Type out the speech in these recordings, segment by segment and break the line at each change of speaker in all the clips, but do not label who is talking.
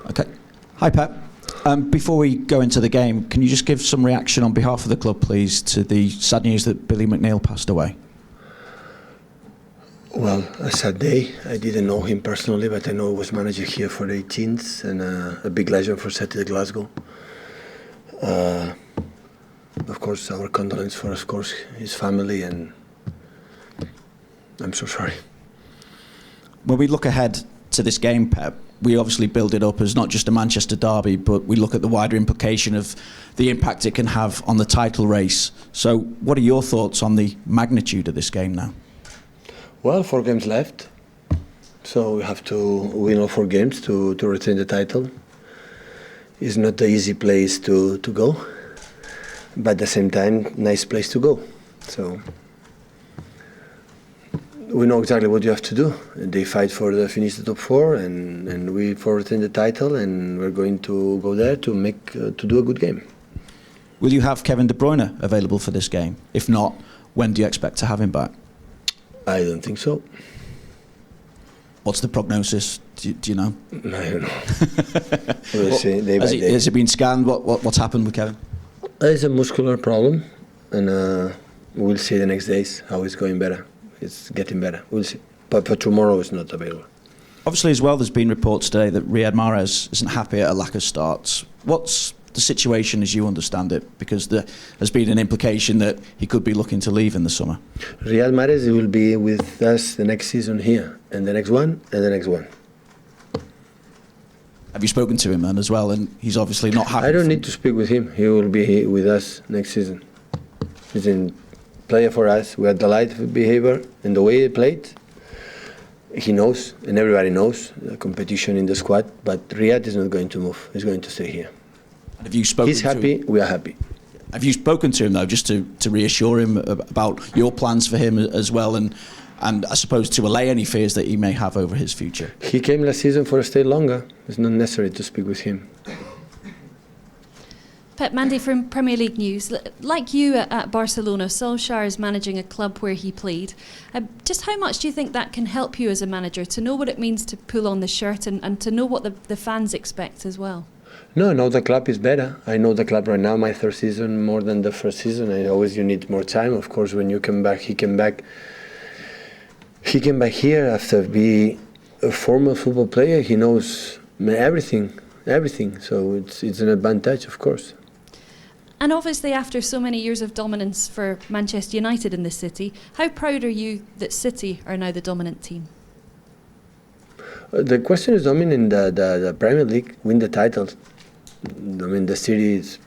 Okay. Hi, Pep. Before we go into the game, can you just give some reaction on behalf of the club, please, to the sad news that Billy McNeill passed away?
Well, a sad day. I didn't know him personally, but I know he was manager here for the 18th and a big legend for Celtic Glasgow. Of course, our condolence for, of course, his family, and I'm so sorry.
When we look ahead to this game, Pep, we obviously build it up as not just a Manchester derby, but we look at the wider implication of the impact it can have on the title race. So what are your thoughts on the magnitude of this game now?
Well, 4 games left, so we have to win all 4 games to retain the title. It's not an easy place to go, but at the same time, nice place to go. So we know exactly what you have to do. They fight for the finish the top 4, and we for retain the title, and we're going to go there to do a good game.
Will you have Kevin De Bruyne available for this game? If not, when do you expect to have him back?
I don't think so.
What's the prognosis? Do you know?
I don't know. We'll see day by day.
Has it been scanned? What's happened with Kevin?
It's a muscular problem, and we'll see the next days how it's going better. It's getting better. We'll see. But for tomorrow, it's not available.
Obviously, as well, there's been reports today that Riyad Mahrez isn't happy at a lack of starts. What's the situation as you understand it? Because there has been an implication that he could be looking to leave in the summer.
Riyad Mahrez will be with us the next season here, and the next one, and the next one.
Have you spoken to him then as well? And he's obviously not happy.
I don't need to speak with him. He will be here with us next season. He's a player for us. We are delighted with behavior and the way he played. He knows, and everybody knows, the competition in the squad. But Riyad is not going to move. He's going to stay here.
Have you spoken
He's happy, we are happy.
Have you spoken to him, though, just to reassure him about your plans for him as well, and I suppose to allay any fears that he may have over his future?
He came last season for a stay longer. It's not necessary to speak with him.
Pep, Mandy from Premier League News. Like you at Barcelona, Solskjær is managing a club where he played. Just how much do you think that can help you as a manager, to know what it means to pull on the shirt and to know what the fans expect as well?
No, I know the club is better. I know the club right now, my 3rd season, more than the 1st season. You need more time. Of course, when you come back, he came back here after being a former football player. He knows everything. So it's an advantage, of course.
And obviously, after so many years of dominance for Manchester United in this city, how proud are you that City are now the dominant team?
The question is dominant the Premier League, win the titles. I mean, the city it's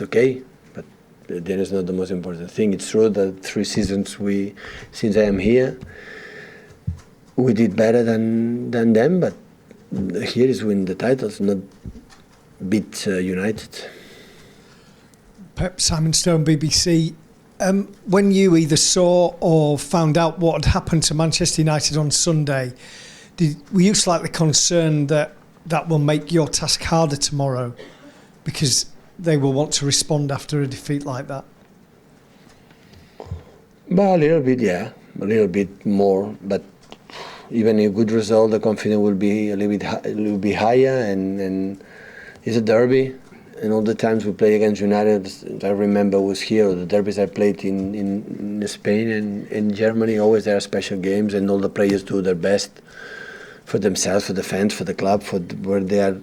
okay, but that is not the most important thing. It's true that 3 seasons since I am here, we did better than them, but here is win the titles, not beat United.
Pep, Simon Stone, BBC. When you either saw or found out what had happened to Manchester United on Sunday, were you slightly concerned that will make your task harder tomorrow because they will want to respond after a defeat like that?
Well, a little bit, yeah. A little bit more. But even a good result, the confidence will be a little bit higher. And it's a derby. And all the times we play against United, I remember was here, the derbies I played in Spain and in Germany, always there are special games and all the players do their best for themselves, for the fans, for the club, for where they are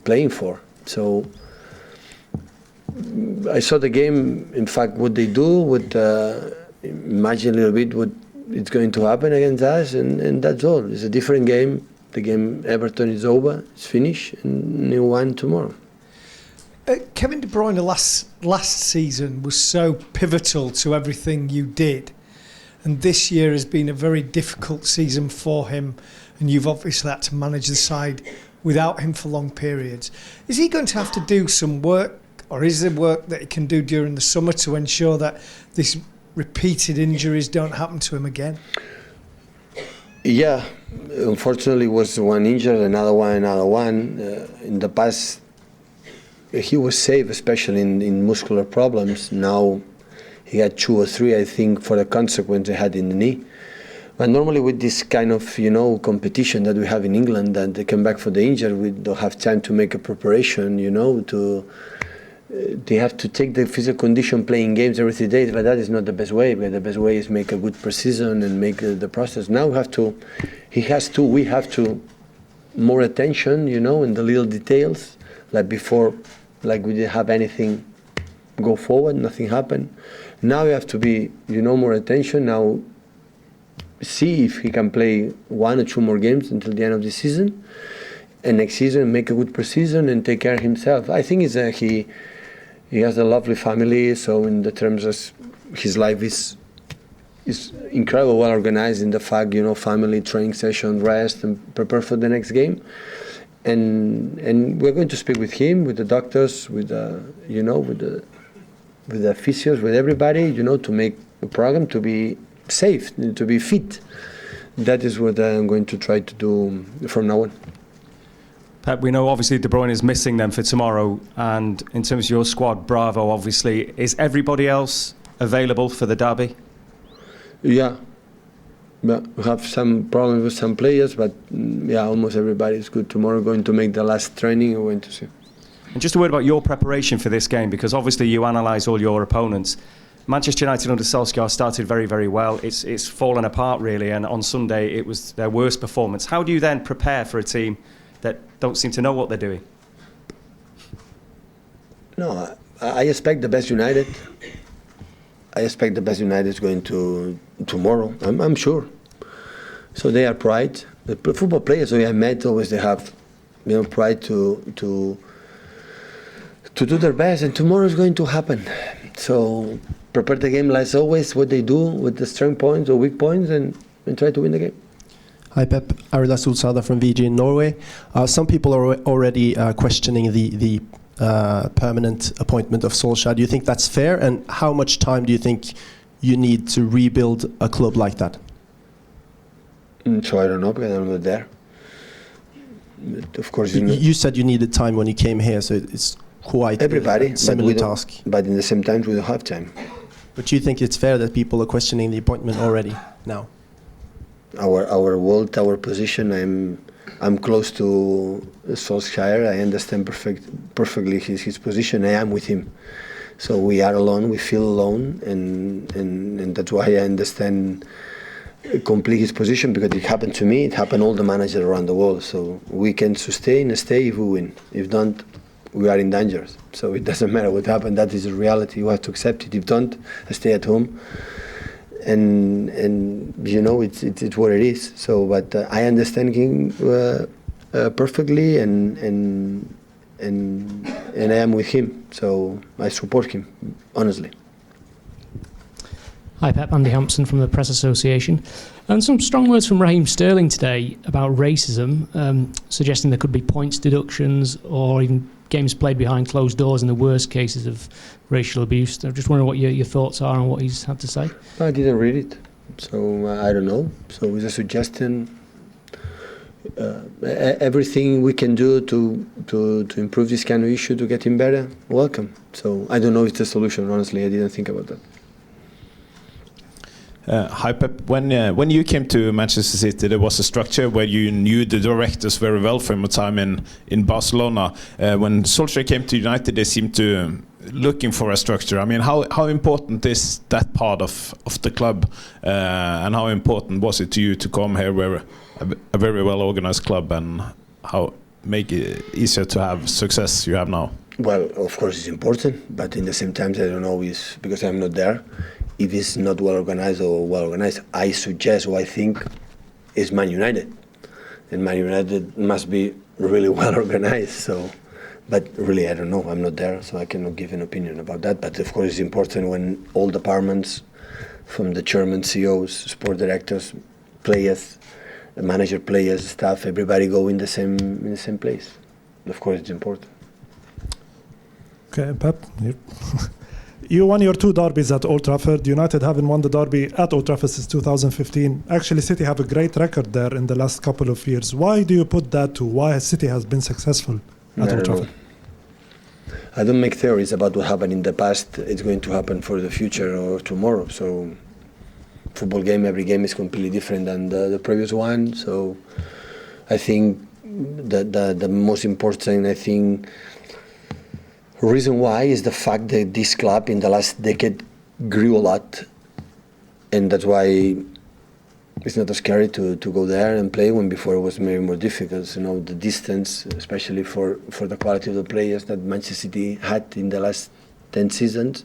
playing for. So I saw the game, in fact, what they do, imagine a little bit what it's going to happen against us, and that's all. It's a different game. The game, Everton is over, it's finished, and new one tomorrow.
Kevin De Bruyne last season was so pivotal to everything you did, and this year has been a very difficult season for him, and you've obviously had to manage the side without him for long periods. Is he going to have to do some work, or is there work that he can do during the summer to ensure that these repeated injuries don't happen to him again?
Yeah, unfortunately was one injured, another one. In the past, he was safe, especially in muscular problems. Now he had 2 or 3, I think, for the consequence he had in the knee. But normally with this kind of, competition that we have in England, that they come back for the injured, we don't have time to make a preparation, they have to take the physical condition playing games every 3 days, but that is not the best way. But the best way is make a good pre-season and make the process. Now we have to, more attention, in the little details, like before, like we didn't have anything go forward, nothing happened. Now we have to be, more attention. Now see if he can play 1 or 2 more games until the end of the season, and next season make a good pre-season and take care of himself. I think he has a lovely family, so in the terms of his life is incredible, well organized in the fact, family, training session, rest, and prepare for the next game. And we're going to speak with him, with the doctors, with the physios, with everybody, to make a program to be safe, to be fit. That is what I'm going to try to do from now on.
Pep, we know obviously De Bruyne is missing them for tomorrow, and in terms of your squad, Bravo, obviously, is everybody else available for the derby?
Yeah. But we have some problems with some players, but almost everybody is good. Tomorrow going to make the last training, we're going to see.
And just a word about your preparation for this game, because obviously you analyse all your opponents. Manchester United under Solskjær started very, very well. It's fallen apart really, and on Sunday it was their worst performance. How do you then prepare for a team that don't seem to know what they're doing?
No, I expect the best United. I expect the best United is going to tomorrow. I'm sure. So they are pride. The football players I met always they have, pride to do their best, and tomorrow is going to happen. So prepare the game as always, what they do with the strong points or weak points, and try to win the game.
Hi Pep, Arla Solsada from VG in Norway. Some people are already questioning the permanent appointment of Solskjær. Do you think that's fair, and how much time do you think you need to rebuild a club like that?
So I don't know, because I'm not there. But of course,
you said you needed time when you came here, so it's quite
everybody
a similar task.
But in the same time, we don't have time.
But do you think it's fair that people are questioning the appointment already now?
Our world, our position. I'm close to Solskjær. I understand perfectly his position. I am with him. So we are alone. We feel alone, and that's why I understand complete his position, because it happened to me. It happened all the managers around the world. So we can sustain and stay if we win. If don't, we are in danger. So it doesn't matter what happened. That is the reality. You have to accept it. If don't, stay at home. And it's what it is. So, but I understand him perfectly, and I am with him. So I support him, honestly.
Hi Pep, Andy Hampson from the Press Association. And some strong words from Raheem Sterling today about racism, suggesting there could be points deductions or even games played behind closed doors in the worst cases of racial abuse. I'm just wondering what your thoughts are on what he's had to say.
I didn't read it, so I don't know. So it's a suggestion. Everything we can do to improve this kind of issue, to get him better, welcome. So I don't know if it's the solution, honestly. I didn't think about that.
Hi Pep, when you came to Manchester City, there was a structure where you knew the directors very well from your time in Barcelona. When Solskjær came to United, they seemed to looking for a structure. I mean, how important is that part of the club, and how important was it to you to come here, where a very well organized club, and how make it easier to have success you have now?
Well, of course it's important, but in the same time I don't know, because I'm not there. If it's not well organized or well organized, I suggest or I think is Man United, and Man United must be really well organized. So, but really I don't know. I'm not there, so I cannot give an opinion about that. But of course it's important when all departments, from the chairman, CEOs, sport directors, players, manager, players, staff, everybody go in the same place. Of course it's important.
Okay, Pep. You won your 2 derbies at Old Trafford. United haven't won the derby at Old Trafford since 2015. Actually, City have a great record there in the last couple of years. Why do you put that to why City has been successful at Old Trafford?
I don't make theories about what happened in the past. It's going to happen for the future or tomorrow. So football game, every game is completely different than the previous one. So I think the most important, reason why is the fact that this club in the last decade grew a lot, and that's why it's not scary to go there and play when before it was maybe more difficult. The distance, especially for the quality of the players that Manchester City had in the last 10 seasons,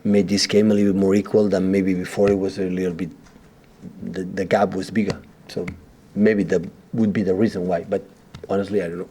made this game a little bit more equal than maybe before. It was a little bit, the gap was bigger. So maybe that would be the reason why, but honestly I don't know.